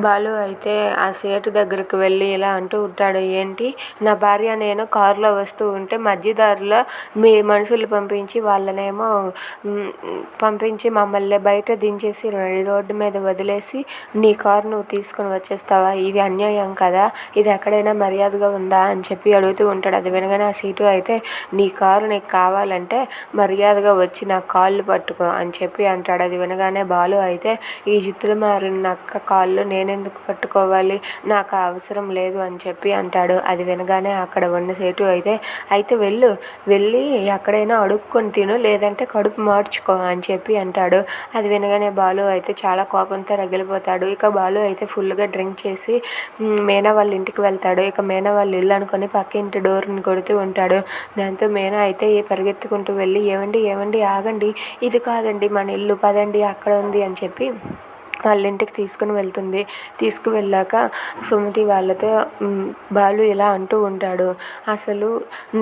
బాలు అయితే ఆ సేటు దగ్గరికి వెళ్ళి ఇలా అంటూ ఉంటాడు, ఏంటి నా భార్య నేను కారులో వస్తూ ఉంటే మధ్యదారిలో మీ మనుషులు పంపించి వాళ్ళనేమో పంపించి మమ్మల్ని బయట దించేసి రోడ్డు మీద వదిలేసి నీ కారు నువ్వు తీసుకొని వచ్చేస్తావా? ఇది అన్యాయం కదా, ఇది ఎక్కడైనా మర్యాదగా ఉందా అని చెప్పి అడుగుతూ ఉంటాడు. అది వినగానే ఆ సీటు అయితే నీ కారు నీకు కావాలంటే మర్యాదగా వచ్చి నా కాళ్ళు పట్టుకో అని చెప్పి అంటాడు. అది వినగానే బాలు అయితే ఈ జిత్తులు మారిన నక్క కాళ్ళు నేనెందుకు పట్టుకోవాలి, నాకు అవసరం లేదు అని చెప్పి అంటాడు. అది వినగానే అక్కడ ఉన్న సేటు అయితే వెళ్ళి ఎక్కడైనా అడుక్కొని తిను, లేదంటే కడుపు మార్చుకో అని చెప్పి అంటాడు. అది వినగానే బాలు అయితే చాలా కోపంతో రగిలిపోతాడు. ఇక బాలు అయితే ఫుల్గా డ్రింక్ చేసి మీనా వాళ్ళ ఇంటికి వెళ్తాడు. ఇక మీనా వాళ్ళ ఇల్లు అనుకొని పక్క ఇంటి డోర్ని కొడుతూ ఉంటాడు. దాంతో మీనా అయితే పరిగెత్తుకుంటూ వెళ్ళి ఏమండి ఏమండి ఆగండి, ఇది కాదండి మన ఇల్లు, పదండి అక్కడ ఉంది అని చెప్పి వాళ్ళ ఇంటికి తీసుకుని వెళ్తుంది. తీసుకువెళ్ళాక సుమతి వాళ్ళతో బాలు ఇలా అంటూ ఉంటాడు, అసలు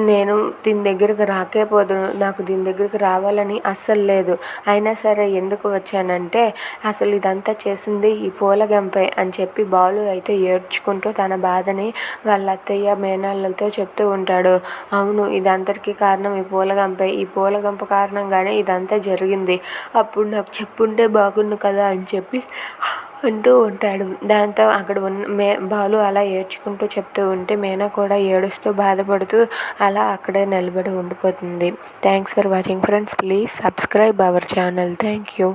నేను దీని దగ్గరికి రాకే పోదును, నాకు దీని దగ్గరికి రావాలని అస్సలు లేదు, అయినా సరే ఎందుకు వచ్చానంటే అసలు ఇదంతా చేసింది ఈ పూలగంపే అని చెప్పి బాలు అయితే ఏడ్చుకుంటూ తన బాధని వాళ్ళ అత్తయ్య మేనళ్ళతో చెప్తూ ఉంటాడు. అవును, ఇదంతటికీ కారణం ఈ పూలగంపే, ఈ పూలగంప కారణంగానే ఇదంతా జరిగింది, అప్పుడు నాకు చెప్పుంటే బాగుండు కదా అని చెప్పి అంటూ ఉంటాడు. దాంతో అక్కడ ఉన్న బాలు అలా ఏడ్చుకుంటూ చెప్తూ ఉంటే మీనా కూడా ఏడుస్తూ బాధపడుతూ అలా అక్కడే నిలబడి ఉండిపోతుంది. Thanks for watching friends, please subscribe our channel. Thank you.